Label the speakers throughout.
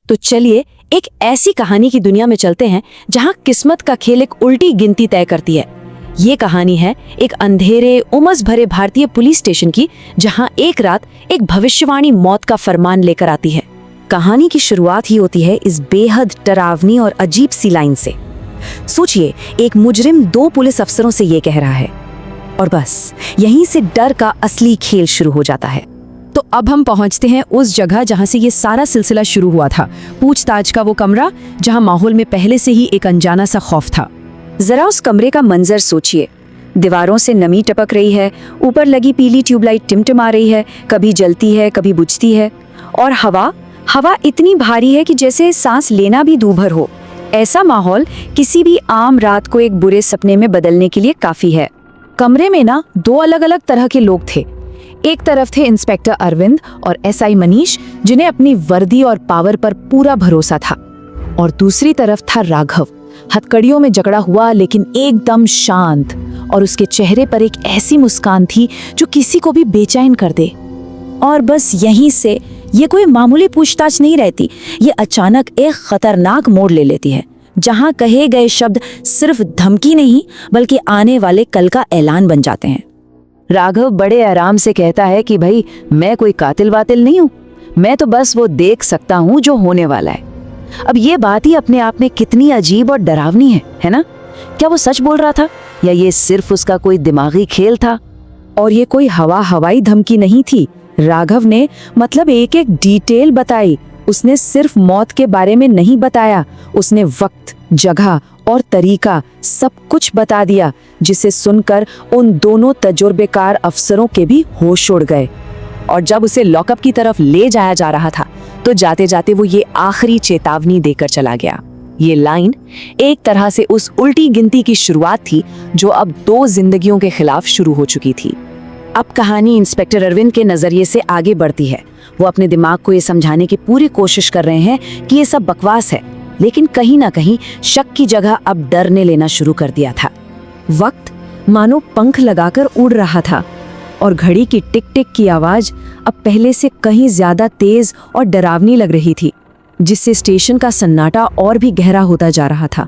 Speaker 1: तो चलिए एक ऐसी कहानी की दुनिया में चलते हैं जहां किस्मत का खेल एक उल्टी गिनती तय करती है। ये कहानी है एक अंधेरे उमस भरे भारतीय पुलिस स्टेशन की, जहां एक रात एक भविष्यवाणी मौत का फरमान लेकर आती है। कहानी की शुरुआत ही होती है इस बेहद डरावनी और अजीब सी लाइन से। सोचिए, एक मुजरिम दो पुलिस अफसरों से ये कह रहा है, और बस यहीं से डर का असली खेल शुरू हो जाता है। तो अब हम पहुंचते हैं उस जगह जहां से ये सारा सिलसिला शुरू हुआ था, पूछताछ का वो कमरा जहां माहौल में पहले से ही एक अनजाना सा खौफ था। जरा उस कमरे का मंजर सोचिए। दीवारों से नमी टपक रही है, ऊपर लगी पीली ट्यूबलाइट टिमटिमा रही है, कभी जलती है कभी बुझती है, और हवा इतनी भारी है कि जैसे सांस लेना भी दूभर हो। ऐसा माहौल किसी भी आम रात को एक बुरे सपने में बदलने के लिए काफी है। कमरे में ना दो अलग अलग तरह के लोग थे। एक तरफ थे इंस्पेक्टर अरविंद और एसआई मनीष, जिन्हें अपनी वर्दी और पावर पर पूरा भरोसा था, और दूसरी तरफ था राघव, हथकड़ियों में जकड़ा हुआ लेकिन एकदम शांत, और उसके चेहरे पर एक ऐसी मुस्कान थी जो किसी को भी बेचैन कर दे। और बस यहीं से ये कोई मामूली पूछताछ नहीं रहती, ये अचानक एक खतरनाक मोड़ ले लेती है, जहां कहे गए शब्द सिर्फ धमकी नहीं बल्कि आने वाले कल का ऐलान बन जाते हैं। राघव बड़े आराम से कहता है कि भाई, मैं कोई कातिल वातिल नहीं हूं, मैं तो बस वो देख सकता हूं जो होने वाला है। अब ये बात ही अपने आप में कितनी अजीब और डरावनी है ना? क्या वो सच बोल रहा था या ये सिर्फ उसका कोई दिमागी खेल था? और ये कोई हवाई धमकी नहीं थी। राघव ने मतलब एक एक डिटेल बताई। उसने सिर्फ मौत के बारे में नहीं बताया, उसने वक्त, जगह और तरीका सब कुछ बता दिया, जिसे सुनकर उन दोनों तजुर्बेकार अफसरों के भी होश उड़ गए। और जब उसे लॉकअप की तरफ ले जाया जा रहा था तो जाते जाते वो ये आखिरी चेतावनी देकर चला गया। ये लाइन एक तरह से उस उल्टी गिनती की शुरुआत थी जो अब दो जिंदगियों के खिलाफ शुरू हो चुकी थी। अब कहानी इंस्पेक्टर अरविंद के नजरिए से आगे बढ़ती है। वो अपने दिमाग को ये समझाने की पूरी कोशिश कर रहे हैं कि ये सब बकवास है, लेकिन कहीं ना कहीं शक की जगह अब डर ने लेना शुरू कर दिया था। वक्त मानो पंख लगाकर उड़ रहा था, और घड़ी की टिक टिक की आवाज अब पहले से कहीं ज्यादा तेज और डरावनी लग रही थी, जिससे स्टेशन का सन्नाटा और भी गहरा होता जा रहा था।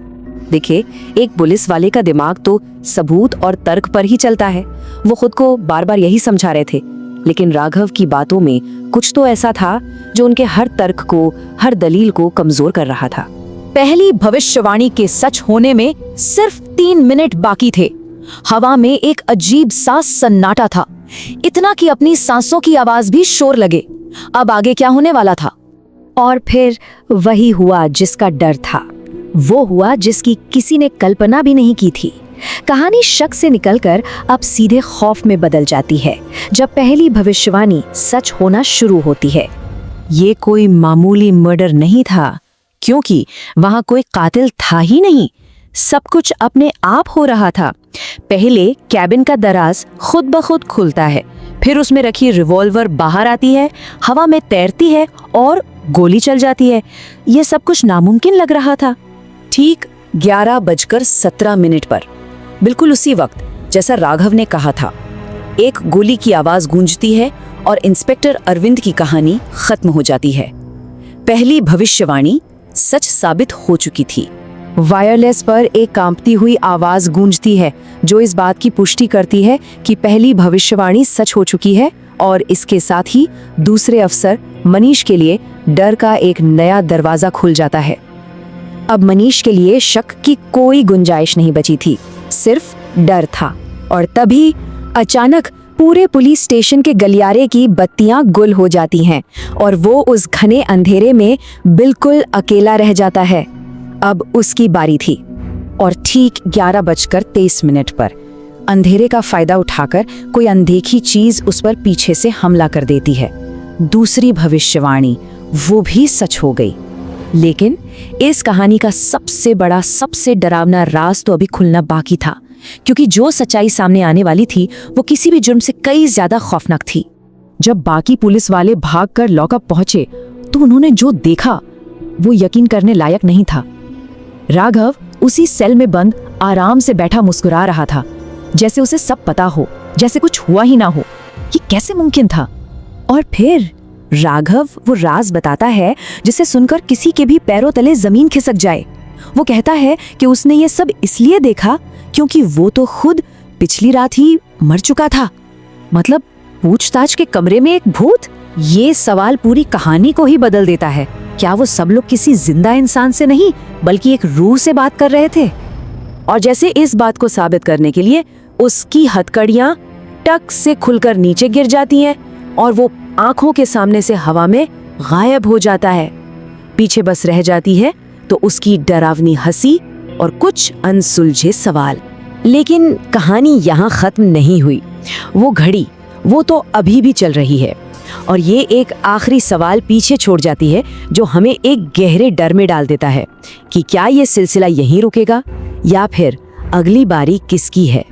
Speaker 1: देखिए, एक पुलिस वाले का दिमाग तो सबूत और तर्क पर ही चलता है। वो खुद को बार बार यही समझा रहे थे, लेकिन राघव की बातों में कुछ तो ऐसा था जो उनके हर तर्क को, हर दलील को कमजोर कर रहा था। पहली भविष्यवाणी के सच होने में सिर्फ 3 मिनट बाकी थे। हवा में एक अजीब सा सन्नाटा था, इतना कि अपनी सांसों की आवाज भी शोर लगे। अब आगे क्या होने वाला था? और फिर वही हुआ जिसका डर था। वो हुआ जिसकी किसी ने कल्पना भी नहीं की थी। कहानी शक से निकलकर अब सीधे खौफ में बदल जाती है जब पहली भविष्यवाणी सच होना शुरू होती है। ये कोई मामूली मर्डर नहीं था, क्योंकि वहां कोई कातिल था ही नहीं। सब कुछ अपने आप हो रहा था। पहले कैबिन का दराज खुद ब खुद खुलता है, फिर उसमें रखी रिवॉल्वर बाहर आती है, हवा में तैरती है और गोली चल जाती है। यह सब कुछ नामुमकिन लग रहा था। ठीक 11:17 पर, बिल्कुल उसी वक्त जैसा राघव ने कहा था, एक गोली की आवाज गूंजती है और इंस्पेक्टर अरविंद की कहानी खत्म हो जाती है। पहली भविष्यवाणी सच साबित हो चुकी थी। वायरलेस पर एक कांपती हुई आवाज गूंजती है जो इस बात की पुष्टि करती है कि पहली भविष्यवाणी सच हो चुकी है, और इसके साथ ही दूसरे अफसर मनीष के लिए डर का एक नया दरवाजा खुल जाता है। अब मनीष के लिए शक की कोई गुंजाइश नहीं बची थी, सिर्फ डर था। और तभी अचानक पूरे पुलिस स्टेशन के गलियारे की बत्तियां गुल हो जाती हैं और वो उस घने अंधेरे में बिल्कुल अकेला रह जाता है। अब उसकी बारी थी, और ठीक 11:23 पर अंधेरे का फायदा उठाकर कोई अनदेखी चीज उस पर पीछे से हमला कर देती है। दूसरी भविष्यवाणी वो भी सच हो गई। लेकिन इस कहानी का सबसे बड़ा, सबसे डरावना राज तो अभी खुलना बाकी था, क्योंकि जो सच्चाई सामने आने वाली थी वो किसी भी जुर्म से कई ज्यादा खौफनाक थी। जब बाकी पुलिस वाले भागकर लॉकअप पहुंचे तो उन्होंने जो देखा वो यकीन करने लायक नहीं था। राघव उसी सेल में बंद आराम से बैठा मुस्कुरा रहा था, जैसे उसे सब पता हो, जैसे कुछ हुआ ही ना हो। ये कैसे मुमकिन था? और फिर राघव वो राज बताता है जिसे सुनकर किसी के भी पैरों तले जमीन खिसक जाए। वो कहता है कि उसने ये सब इसलिए देखा क्योंकि वो तो खुद पिछली रात ही मर चुका था। मतलब पूछताछ के कमरे में एक भूत? ये सवाल पूरी कहानी को ही बदल देता है। क्या वो सब लोग किसी जिंदा इंसान से नहीं बल्कि एक रूह से बात कर रहे थे? और जैसे इस बात को साबित करने के लिए उसकी हथकड़ियां टक से खुलकर नीचे गिर जाती हैं और वो आंखों के सामने से हवा में गायब हो जाता है। पीछे बस रह जाती है तो उसकी डरावनी हंसी और कुछ अनसुलझे सवाल। लेकिन कहानी यहाँ खत्म नहीं हुई। वो घड़ी वो तो अभी भी चल रही है और ये एक आखिरी सवाल पीछे छोड़ जाती है जो हमें एक गहरे डर में डाल देता है कि क्या ये सिलसिला यहीं रुकेगा या फिर अगली बारी किसकी है।